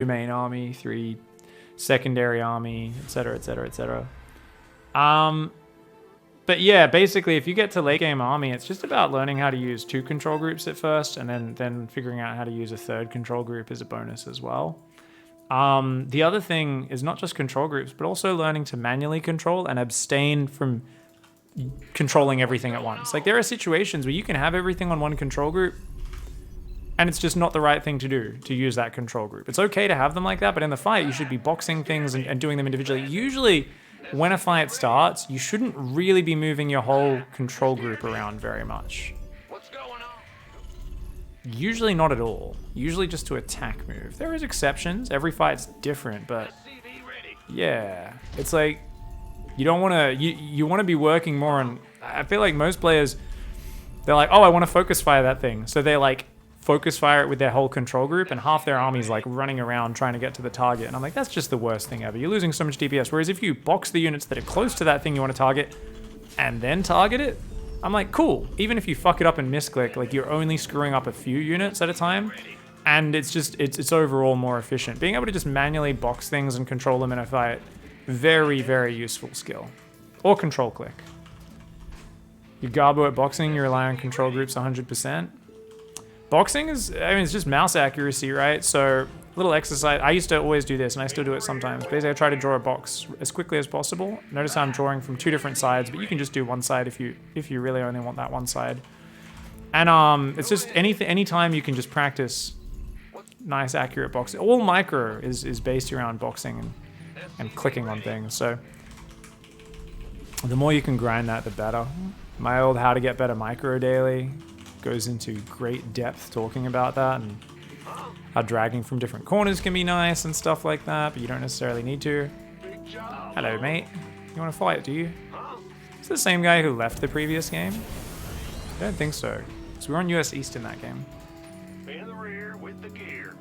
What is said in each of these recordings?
main army, 3 secondary army, etc, etc, etc. But yeah, basically, if you get to late game army, it's just about learning how to use 2 control groups at first, and then figuring out how to use a 3rd control group as a bonus as well. The other thing is not just control groups, but also learning to manually control and abstain from controlling everything at once. Like, there are situations where you can have everything on one control group, and it's just not the right thing to do, to use that control group. It's okay to have them like that, but in the fight, you should be boxing things and doing them individually. Usually, when a fight starts, you shouldn't really be moving your whole control group around very much. Usually not at all. Usually just to attack move. There is exceptions. Every fight's different, but yeah. It's like, you don't want to, you want to be working more on, I feel like most players, they're like, oh, I want to focus fire that thing. So they like focus fire it with their whole control group, and half their army's like running around trying to get to the target. And I'm like, that's just the worst thing ever. You're losing so much DPS. Whereas if you box the units that are close to that thing you want to target and then target it, I'm like, cool. Even if you fuck it up and misclick, like, you're only screwing up a few units at a time, and it's just, it's overall more efficient. Being able to just manually box things and control them in a fight, very, very useful skill. Or control click. You garbo at boxing, you rely on control groups 100%. Boxing is, I mean, it's just mouse accuracy, right? So, little exercise. I used to always do this, and I still do it sometimes. Basically, I try to draw a box as quickly as possible. Notice how I'm drawing from 2 different sides, but you can just do one side if you really only want that one side. And it's just any time you can just practice nice, accurate boxing. All micro is based around boxing and clicking on things. So, the more you can grind that, the better. My old How to Get Better Micro Daily goes into great depth talking about that, and how dragging from different corners can be nice and stuff like that, but you don't necessarily need to. Hello, mate. You want to fight, do you? Is it the same guy who left the previous game? I don't think so. So we were on US East in that game. In the rear with the gear.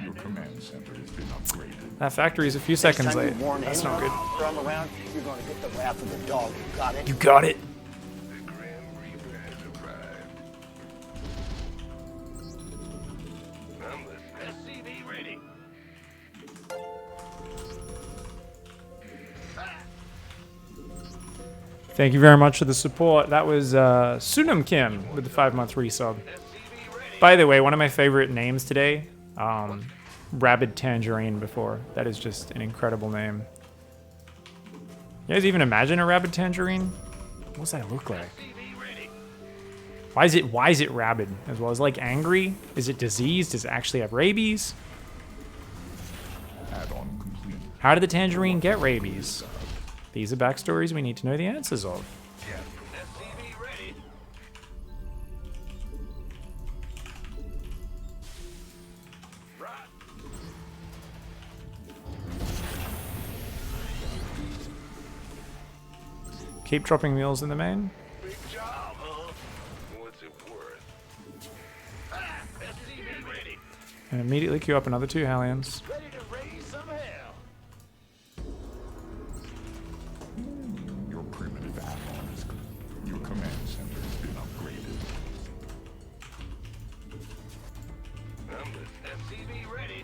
Your command center has been upgraded. That factory is a few seconds late. That's not good. From around, you're going to get the wrath of the dog. You got it? You got it. The Grim Reaper has arrived. Numbers. SCV ready. Thank you very much for the support. That was Sunam Kim with the 5-month resub. By the way, one of my favorite names today, Rabid Tangerine before. That is just an incredible name. You guys even imagine a Rabid Tangerine? What does that look like? Why is it rabid as well? Is it like angry? Is it diseased? Does it actually have rabies? Add-on complete. How did the tangerine get rabies? These are backstories we need to know the answers of. SCV ready. Right. Keep dropping mules in the main. Big job, huh? What's it worth? SCV ready. And immediately queue up another 2 Hellions. Ready to raise some hell. Your primitive add-on is good. Your command center has been upgraded. Numbers. SCV ready.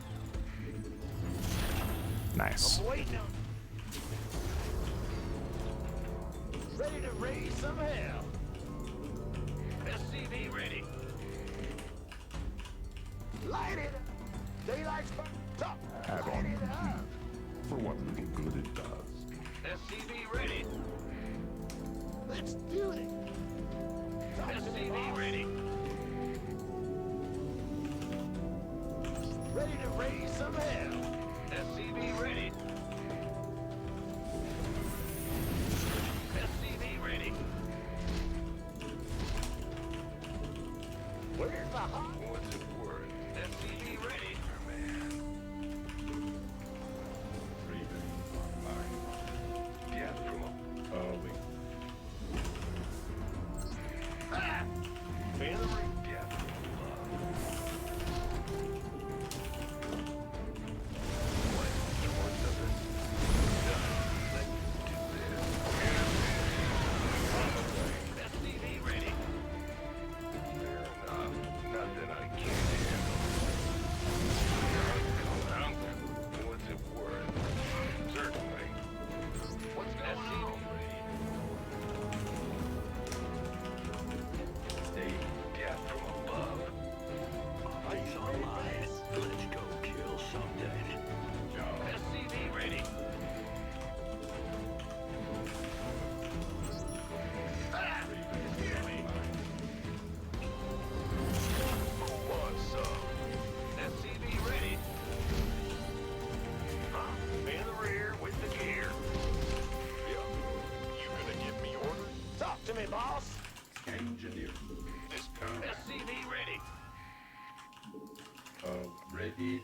Nice. Waiting. Ready to raise some hell. SCV ready. Light it. Daylight's top. Add-on complete. For what little good it does. SCV ready. Let's do it. SCV ready. Ready to raise some hell. SCV ready. SCV ready. Where's the hot? What's it worth? SCV ready. Raven online. Death from a Early. family. Death from love. Towards the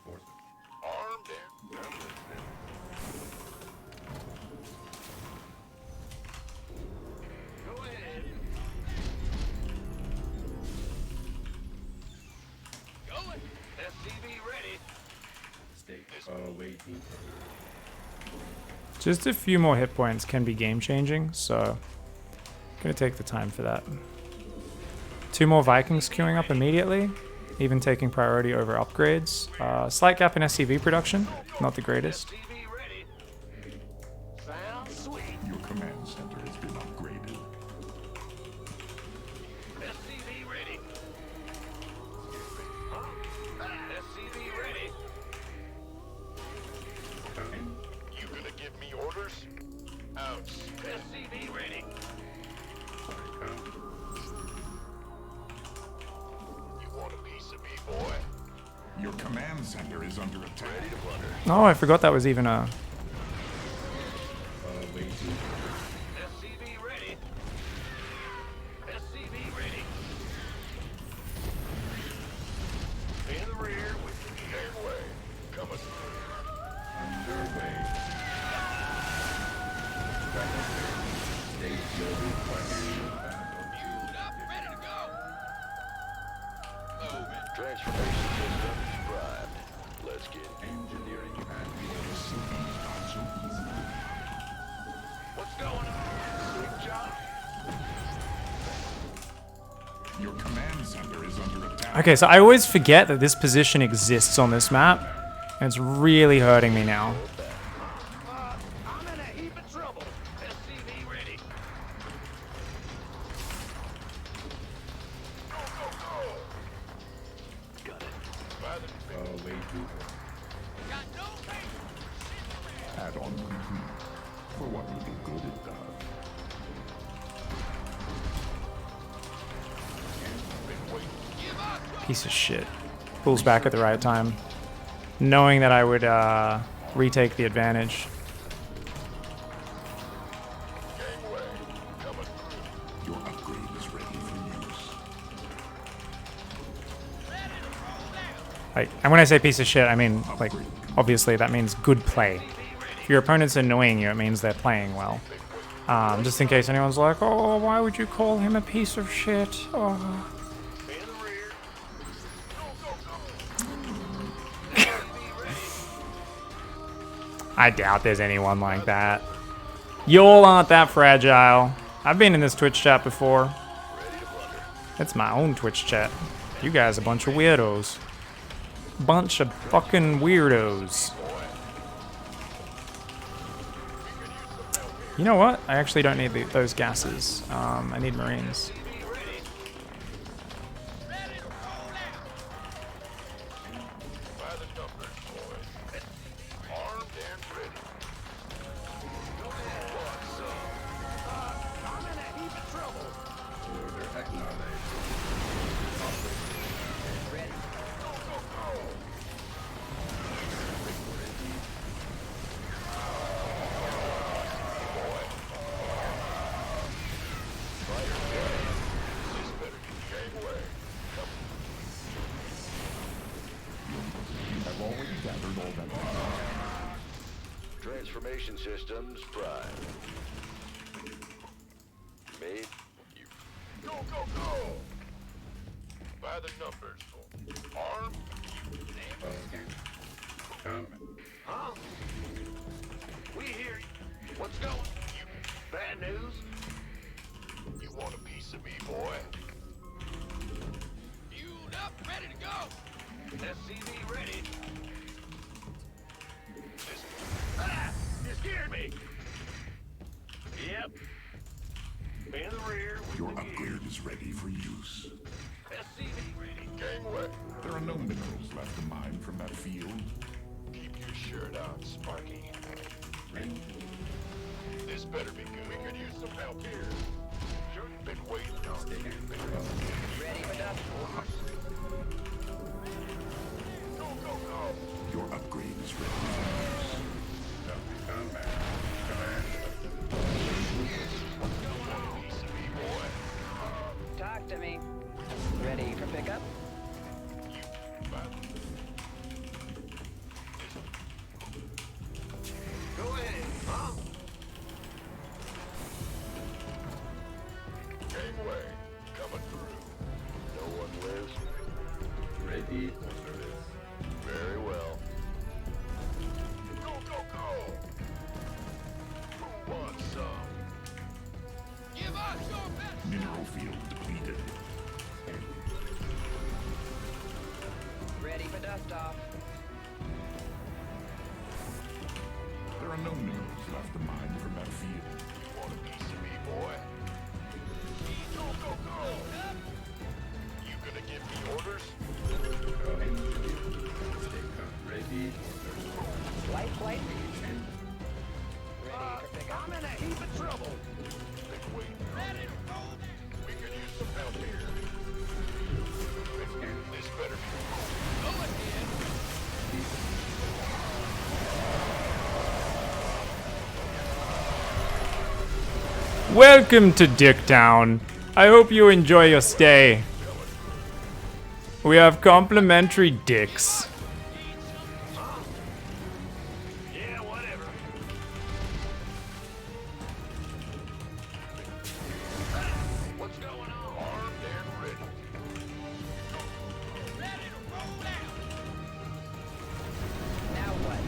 Armed and go ahead. Going. SCV ready. Just a few more hit points can be game changing, so gonna take the time for that. 2 more Vikings queuing up immediately, even taking priority over upgrades. Slight gap in SCV production, not the greatest. SCV ready. Sounds sweet. Your command center has been upgraded. SCV ready. SCV ready. You gonna give me orders? Ouch. SCV ready. You want a piece of me, boy? Your command center is under attack. Ready to plunder. Oh, I forgot that was even a... SCV ready. SCV ready. In the rear with the gangway. Coming through. Underway. Fueled up, ready to go. Moving. Transformation systems primed. Let's get Engineering and facilities are so easy. what's going on? Sweet job. Your command center is under attack. Okay, so I always forget that this position exists on this map, and it's really hurting me now. I'm in a heap of trouble. SCV ready. Go, go, go. Got it. By the got no patience. Add-on complete. For what little good it does. Piece of shit. Pulls back at the right time, knowing that I would retake the advantage. Gangway. Coming through. Your upgrade is ready for use. Like, and when I say piece of shit, I mean, like, obviously that means good play. If your opponent's annoying you, it means they're playing well. Just in case anyone's like, oh, why would you call him a piece of shit? Oh. In the rear. I doubt there's anyone like that. You all aren't that fragile. I've been in this Twitch chat before. It's my own Twitch chat. You guys are a bunch of weirdos. Bunch of fucking weirdos. You know what? I actually don't need those gases. I need Marines. By the numbers, boys. Armed and ready. Go ahead, boss. I'm in a heap of trouble. Go, go, go. This better be gangway. You have already gathered all that data. Transformation systems prime. Made you. Go, go, go! By the numbers. Arm. Huh? We hear you. What's going? You. Bad news? You want a piece of me, boy? Fueled up, ready to go. SCV ready. You scared me. Yep. In the rear with Your the gear. upgrade is ready for use. SCV ready. Gangway. There are no minerals left to mine from that field. Keep your shirt on, Sparky. This better be good. We could use some help here. Sure, been waiting on you. Ready for that? Go, go, go. Your upgrade is ready for use. Piece of me, boy. Talk to me. Ready for pickup? no minerals left to mine from that field. Want a piece of me, boy? Go, go, go! You gonna give me orders? Light flight. Ready for pickup. I'm in a heap of trouble. Been waiting. Ready to roll. We could use some help here. This better be. Go ahead. Welcome to Dicktown. I hope you enjoy your stay. We have complimentary dicks. Yeah, whatever. What's going on? Armed and ready. Ready to roll out. Now what?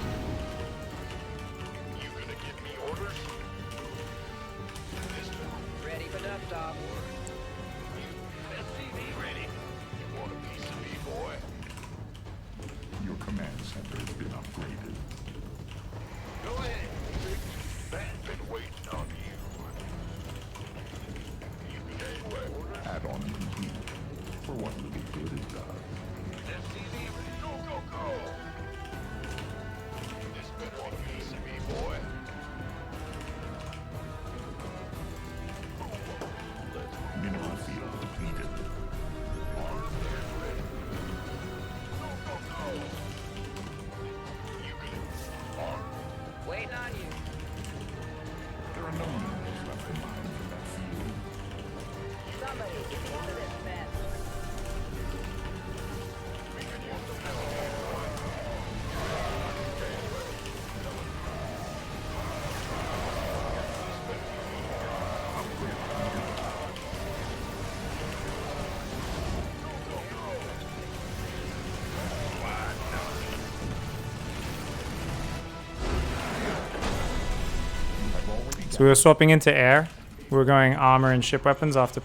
You gonna give me orders? This Ready for dust off. SCV ready. You want a piece of me, boy? Your command center has been upgraded. Go ahead. I've been waiting on you. You can order. Add-on complete. For what little good it does. SCV ready. Go, go, go. This better be a piece of me, boy. Mineral field depleted. Armed and ready. Go, go, go. You can armed. Waiting on you. There are no minerals left to mine from that field. Somebody get me into this mess. We can use some help here. So we were swapping into air. We were going armor and ship weapons after